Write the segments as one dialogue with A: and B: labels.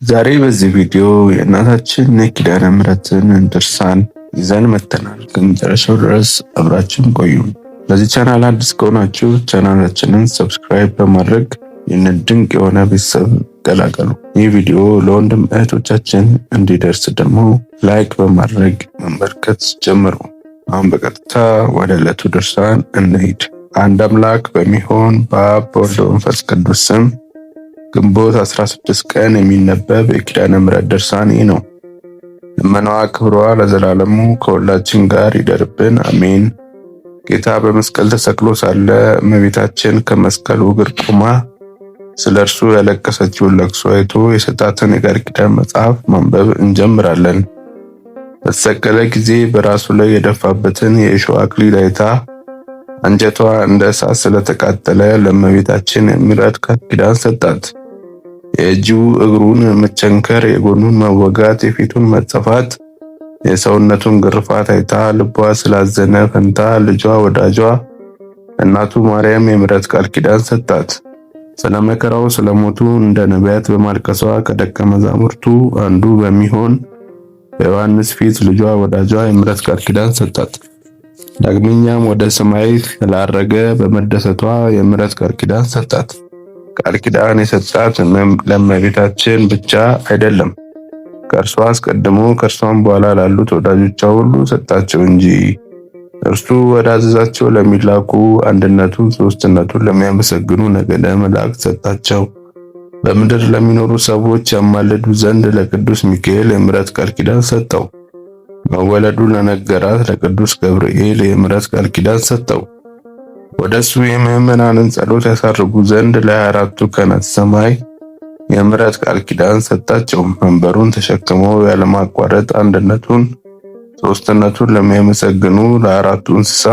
A: ዛሬ በዚህ ቪዲዮ የእናታችን የኪዳነ ምሕረትን ድርሳን ይዘን መጥተናል። ከመጨረሻው ድረስ አብራችን ቆዩ። ለዚህ ቻናል አዲስ ከሆናችሁ ቻናላችንን ሰብስክራይብ በማድረግ ይህንን ድንቅ የሆነ ቤተሰብ ቀላቀሉ። ይህ ቪዲዮ ለወንድም እህቶቻችን እንዲደርስ ደግሞ ላይክ በማድረግ መመልከት ጀምሩ። አሁን በቀጥታ ወደ ዕለቱ ድርሳን እንሂድ። አንድ አምላክ በሚሆን በአብ በወልድ በመንፈስ ቅዱስ ስም ግንቦት 16 ቀን የሚነበብ የኪዳነ ምሕረት ድርሳን ይህ ነው። ልመናዋ ክብሯ ለዘላለሙ ከሁላችን ጋር ይደርብን፣ አሜን። ጌታ በመስቀል ተሰቅሎ ሳለ እመቤታችን ከመስቀሉ እግር ቆማ ስለ እርሱ ያለቀሰችውን ለቅሶ አይቶ የሰጣትን የቃል ኪዳን መጽሐፍ ማንበብ እንጀምራለን። በተሰቀለ ጊዜ በራሱ ላይ የደፋበትን የእሾህ አክሊል አይታ አንጀቷ እንደ እሳት ስለተቃጠለ ለእመቤታችን የምሕረት ቃል ኪዳን ሰጣት። የእጁ እግሩን መቸንከር፣ የጎኑን መወጋት፣ የፊቱን መጸፋት፣ የሰውነቱን ግርፋት አይታ ልቧ ስላዘነ ፈንታ ልጇ ወዳጇ እናቱ ማርያም የምሕረት ቃል ኪዳን ሰጣት። ስለ መከራው ስለሞቱ እንደ ነቢያት በማልቀሷ ከደቀ መዛሙርቱ አንዱ በሚሆን በዮሐንስ ፊት ልጇ ወዳጇ የምሕረት ቃል ኪዳን ሰጣት። ዳግመኛም ወደ ሰማይ ስላረገ በመደሰቷ የምሕረት ቃል ኪዳን ሰጣት። ቃል ኪዳን የሰጣት ለእመቤታችን ብቻ አይደለም፣ ከእርሷ አስቀድሞ ከእርሷም በኋላ ላሉት ወዳጆቿ ሁሉ ሰጣቸው እንጂ። እርሱ ወዳዘዛቸው ለሚላኩ አንድነቱን ሦስትነቱን ለሚያመሰግኑ ነገደ መላእክት ሰጣቸው። በምድር ለሚኖሩ ሰዎች ያማልዱ ዘንድ ለቅዱስ ሚካኤል የምሕረት ቃል ኪዳን ሰጠው። መወለዱን ለነገራት ለቅዱስ ገብርኤል የምሕረት ቃል ኪዳን ሰጠው። ወደሱ የምዕመናንን ጸሎት ያሳርጉ ዘንድ ለ24ቱ ካህናተ ሰማይ የምሕረት ቃል ኪዳን ሰጣቸው። መንበሩን ተሸክመው ያለማቋረጥ አንድነቱን ሦስትነቱን ለሚያመሰግኑ ለአራቱ እንስሳ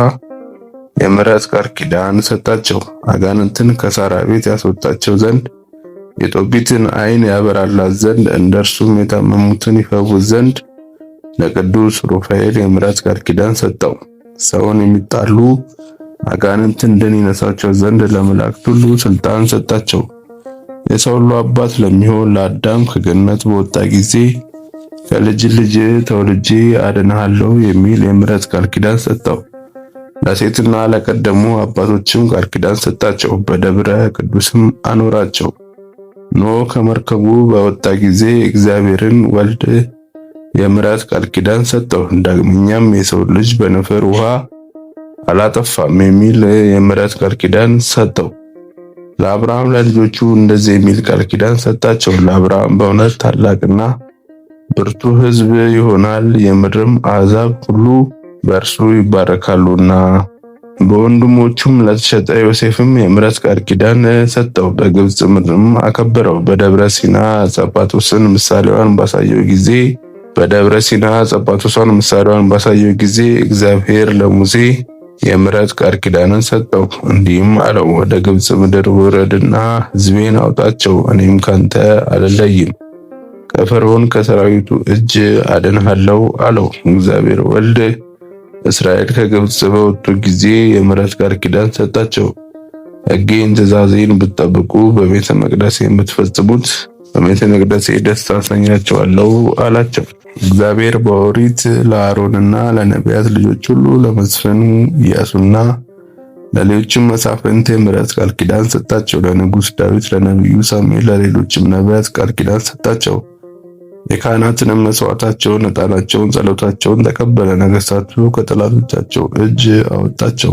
A: የምሕረት ቃል ኪዳን ሰጣቸው። አጋንንትን ከሳራ ቤት ያስወጣቸው ዘንድ የጦቢትን ዓይን ያበራላት ዘንድ እንደርሱም የታመሙትን ይፈውስ ዘንድ ለቅዱስ ሩፋኤል የምሕረት ቃል ኪዳን ሰጠው። ሰውን የሚጣሉ አጋንንትን ድል ይነሳቸው ዘንድ ለመላእክት ሁሉ ስልጣን ሰጣቸው። የሰው ሁሉ አባት ለሚሆን ለአዳም ከገነት በወጣ ጊዜ ከልጅ ልጅ ተወልጄ አድንሃለሁ የሚል የምሕረት ቃል ኪዳን ሰጠው። ለሴትና ለቀደሙ አባቶችም ቃል ኪዳን ሰጣቸው። በደብረ ቅዱስም አኖራቸው። ኖህ ከመርከቡ በወጣ ጊዜ እግዚአብሔርን ወልድ የምሕረት ቃል ኪዳን ሰጠው። ዳግመኛም የሰው ልጅ በነፈር ውሃ አላጠፋም የሚል የምሕረት ቃል ኪዳን ሰጠው። ለአብርሃም ለልጆቹ እንደዚህ የሚል ቃል ኪዳን ሰጣቸው። ለአብርሃም በእውነት ታላቅና ብርቱ ሕዝብ ይሆናል፣ የምድርም አሕዛብ ሁሉ በእርሱ ይባረካሉና። በወንድሞቹም ለተሸጠ ዮሴፍም የምሕረት ቃል ኪዳን ሰጠው። በግብፅ ምድርም አከበረው። በደብረ ሲና ጸጳጦስን ምሳሌዋን ባሳየው ጊዜ እግዚአብሔር ለሙሴ የምሕረት ቃል ኪዳንን ሰጠው። እንዲህም አለው፣ ወደ ግብፅ ምድር ውረድና ሕዝቤን አውጣቸው፣ እኔም ካንተ አልለይም፣ ከፈርዖን ከሰራዊቱ እጅ አድንሃለሁ አለው። እግዚአብሔር ወልድ እስራኤል ከግብፅ በወጡ ጊዜ የምሕረት ቃል ኪዳን ሰጣቸው። ሕጌን ትእዛዜን ብትጠብቁ በቤተ መቅደሴ የምትፈጽሙት በቤተ መቅደሴ ደስ አሰኛቸዋለሁ አላቸው። እግዚአብሔር በኦሪት ለአሮንና ለነቢያት ልጆች ሁሉ ለመስፍኑ ኢያሱና ለሌሎችም መሳፍንት የምሕረት ቃል ኪዳን ሰጣቸው። ለንጉሥ ዳዊት፣ ለነቢዩ ሳሙኤል፣ ለሌሎችም ነቢያት ቃል ኪዳን ሰጣቸው። የካህናትንም መስዋዕታቸውን፣ ዕጣናቸውን፣ ጸሎታቸውን ተቀበለ። ነገሥታቱ ከጠላቶቻቸው እጅ አወጣቸው፣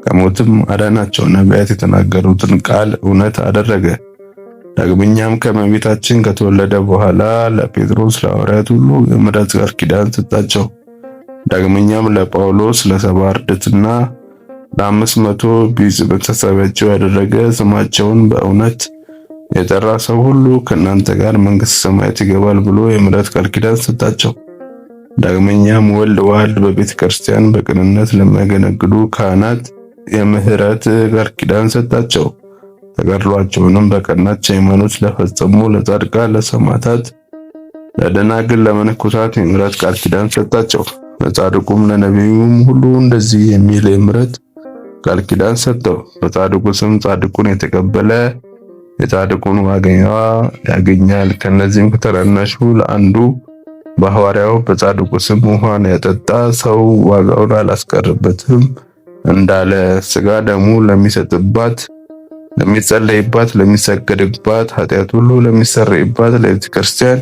A: ከሞትም አዳናቸው። ነቢያት የተናገሩትን ቃል እውነት አደረገ። ዳግመኛም ከእመቤታችን ከተወለደ በኋላ ለጴጥሮስ ለሐዋርያት ሁሉ የምሕረት ቃል ኪዳን ሰጣቸው። ዳግመኛም ለጳውሎስ ለሰባ አርድእትና ለ500 ቢጽ መታሰቢያቸው ያደረገ ስማቸውን በእውነት የጠራ ሰው ሁሉ ከእናንተ ጋር መንግሥተ ሰማያት ይገባል ብሎ የምሕረት ቃል ኪዳን ሰጣቸው። ዳግመኛም ወልድ ዋህድ በቤተ ክርስቲያን በቅንነት ለሚያገለግሉ ካህናት የምሕረት ቃል ኪዳን ሰጣቸው። ተጋድሏቸውንም በቀናች ሃይማኖት ለፈጸሙ ለጻድቃን፣ ለሰማዕታት፣ ለደናግል፣ ለመነኮሳት የምሕረት ቃል ኪዳን ሰጣቸው። ለጻድቁም ለነቢዩም ሁሉ እንደዚህ የሚል የምሕረት ቃል ኪዳን ሰጠው። በጻድቁ ስም ጻድቁን የተቀበለ የጻድቁን ዋጋዋ ያገኛል። ከነዚህም ከታናናሹ ለአንዱ በሐዋርያው በጻድቁ ስም ውሃን ያጠጣ ሰው ዋጋውን አላስቀርበትም እንዳለ ሥጋ ደሙ ለሚሰጥባት፣ ለሚጸለይባት፣ ለሚሰገድባት፣ ኃጢአት ሁሉ ለሚሰረይባት ለቤተ ክርስቲያን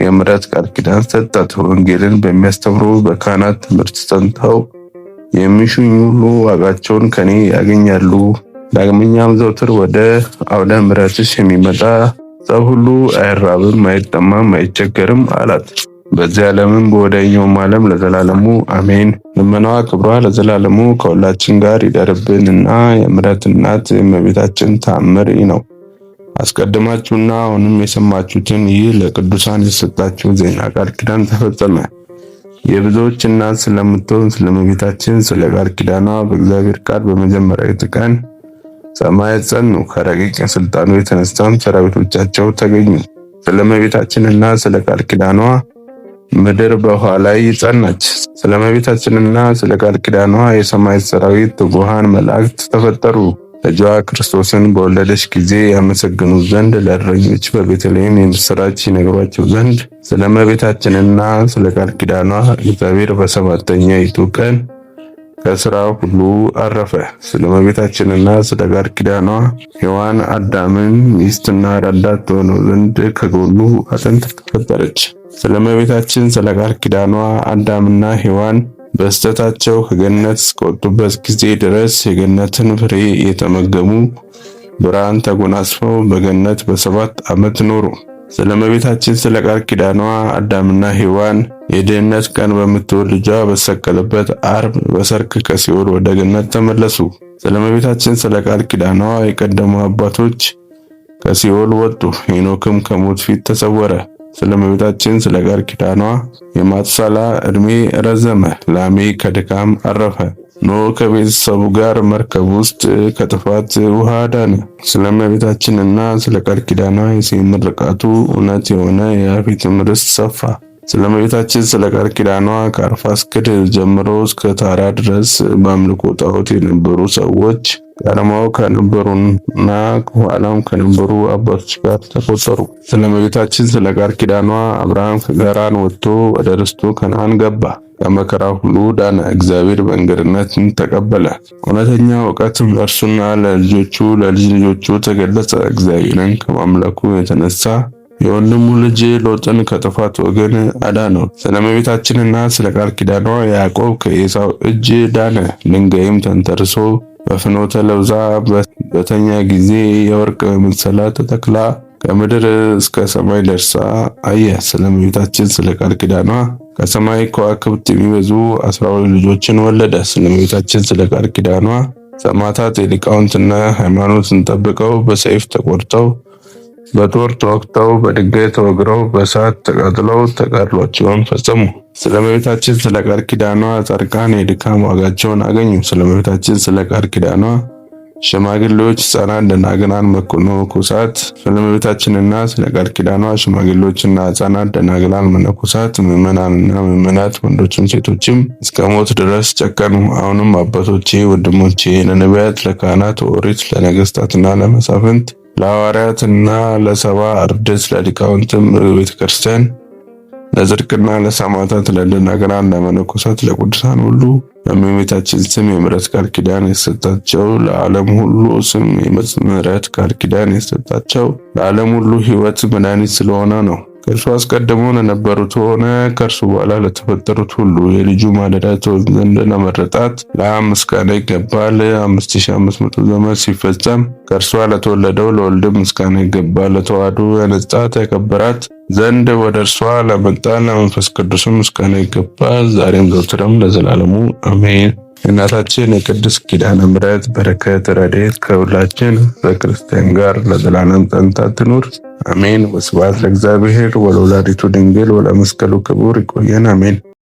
A: የምሕረት ቃል ኪዳን ሰጣት። ወንጌልን በሚያስተምሩ በካህናት ትምህርት ጸንተው የሚሹኝ ሁሉ ዋጋቸውን ከኔ ያገኛሉ። ዳግመኛም ዘውትር ወደ አውደ ምሕረትሽ የሚመጣ ሰው ሁሉ አይራብም፣ አይጠማም፣ አይቸገርም አላት። በዚህ ዓለምም በወዲያኛውም ዓለም ለዘላለሙ አሜን። ልመናዋ ክብሯ ለዘላለሙ ከሁላችን ጋር ይደርብንና የምሕረት እናት የእመቤታችን ተአምር ነው። አስቀድማችሁና አሁንም የሰማችሁትን ይህ ለቅዱሳን የሰጣችሁ ዜና ቃል ኪዳን ተፈጸመ። የብዙዎች እናት ስለምትሆን ስለ እመቤታችን ስለ ቃል ኪዳኗ በእግዚአብሔር ቃል በመጀመሪያዊቱ ቀን ሰማያት ጸኑ፣ ከረቂቅ ስልጣኑ የተነሳም ሰራዊቶቻቸው ተገኙ። ስለ እመቤታችንና ስለ ቃል ኪዳኗ ምድር በውኃ ላይ ጸናች። ስለ እመቤታችንና ስለ ቃል ኪዳኗ የሰማይ ሰራዊት ትጉሃን መላእክት ተፈጠሩ። ልጇ ክርስቶስን በወለደች ጊዜ ያመሰግኑት ዘንድ ለእረኞች በቤተልሔም የምስራች ይነግሯቸው ዘንድ ስለ እመቤታችንና ስለ ቃል ኪዳኗ እግዚአብሔር በሰባተኛይቱ ቀን ከሥራው ሁሉ አረፈ። ስለ እመቤታችንና ስለ ቃል ኪዳኗ ሔዋን አዳምን ሚስትና ረዳት ትሆነው ዘንድ ከጎኑ አጥንት ተፈጠረች። ስለ እመቤታችን ስለ ቃል ኪዳኗ አዳምና ሔዋን በስተታቸው ከገነት እስከወጡበት ጊዜ ድረስ የገነትን ፍሬ የተመገቡ ብርሃን ተጎናጽፈው በገነት በ7 ዓመት ኖሩ። ስለ እመቤታችን ስለ ቃል ኪዳኗ አዳምና ሔዋን የድህነት ቀን በምትውል ልጇ በተሰቀለበት ዓርብ በሰርክ ከሲኦል ወደ ገነት ተመለሱ። ስለ እመቤታችን ስለ ቃል ኪዳኗ የቀደሙ አባቶች ከሲኦል ወጡ። ሄኖክም ከሞት ፊት ተሰወረ። ስለ እመቤታችን ስለ ቃል ኪዳኗ የማቱሳላ ዕድሜ ረዘመ። ላሜ ከድካም አረፈ። ኖህ ከቤተሰቡ ጋር መርከብ ውስጥ ከጥፋት ውሃ ዳነ። ስለ እመቤታችንና ስለ ቃል ኪዳኗ የሴም ምርቃቱ እውነት የሆነ የያፌትም ርስት ሰፋ። ስለ እመቤታችን ስለ ቃል ኪዳኗ ከአርፋክስድ ጀምሮ እስከ ታራ ድረስ በአምልኮ ጣዖት የነበሩ ሰዎች ቀድመው ከነበሩና ከኋላም ከነበሩ አባቶች ጋር ተቆጠሩ። ስለ እመቤታችን ስለ ቃል ኪዳኗ አብርሃም ከገራን ወጥቶ ወደ ርስቱ ከነዓን ገባ። ከመከራ ሁሉ ዳነ። እግዚአብሔር በእንግድነትን ተቀበለ። እውነተኛ እውቀትም ለእርሱና ለልጆቹ ለልጅ ልጆቹ ተገለጸ። እግዚአብሔርን ከማምለኩ የተነሳ የወንድሙ ልጅ ሎጥን ከጥፋት ወገን አዳነው። ስለ እመቤታችንና ስለ ቃል ኪዳኗ ያዕቆብ ከኤሳው እጅ ዳነ። ድንጋይም ተንተርሶ በፍኖተ ለውዛ በተኛ ጊዜ የወርቅ መሰላል ተተክላ ከምድር እስከ ሰማይ ደርሳ አየ። ስለ እመቤታችን ስለ ቃል ኪዳኗ ከሰማይ ከዋክብት የሚበዙ 12 ልጆችን ወለደ። ስለ እመቤታችን ስለ ቃል ኪዳኗ ሰማዕታት የሊቃውንትና ሃይማኖትን ጠብቀው በሰይፍ ተቆርጠው በጦር ተወግተው በድንጋይ ተወግረው በእሳት ተቃጥለው ተጋድሏቸውን ፈጸሙ። ስለ እመቤታችን ስለ ቃል ኪዳኗ ጻድቃን የድካም ዋጋቸውን አገኙ። ስለ እመቤታችን ስለ ቃል ኪዳኗ ሽማግሌዎች፣ ሕፃናት፣ ደናግላን፣ መነኮሳት ስለ እመቤታችንና ስለ ቃል ኪዳኗ ሽማግሌዎችና ሕፃናት፣ ደናግላን፣ መነኮሳት፣ ምዕመናንና ምዕመናት ወንዶችም ሴቶችም እስከ ሞት ድረስ ጨከኑ። አሁንም አባቶቼ ወንድሞቼ ለነቢያት፣ ለካህናት ኦሪት፣ ለነገሥታትና ለመሳፍንት ለሐዋርያትና ለሰባ አርድእት ለሊቃውንትም ቤተ ክርስቲያን ለጽድቅና ለሰማዕታት ለደናግላን ለመነኮሳት ለቅዱሳን ሁሉ በእመቤታችን ስም የምሕረት ቃል ኪዳን የተሰጣቸው ለዓለም ሁሉ ስም የምሕረት ቃል ኪዳን የተሰጣቸው ለዓለም ሁሉ ሕይወት መድኃኒት ስለሆነ ነው። ከእርሱ አስቀድሞ ለነበሩት ሆነ ከእርሱ በኋላ ለተፈጠሩት ሁሉ የልጁ ማደሪያ ትሆን ዘንድ ለመረጣት ለአብ ምስጋና ይገባል። 5500 ዘመን ሲፈጸም ከእርሷ ለተወለደው ለወልድም ምስጋና ይገባል። ለተዋሕዶ ያነጻት ያከበራት ዘንድ ወደ እርሷ ለመጣ ለመንፈስ ቅዱስም ምስጋና ይገባል፣ ዛሬም ዘወትርም ለዘላለሙ አሜን። የእናታችን የቅድስት ኪዳነ ምሕረት በረከት ረድኤት ከሁላችን በክርስቲያን ጋር ለዘላለም ጸንታ ትኑር አሜን። ወስብሐት ለእግዚአብሔር ወለወላዲቱ ድንግል ወለመስቀሉ ክቡር። ይቆየን አሜን።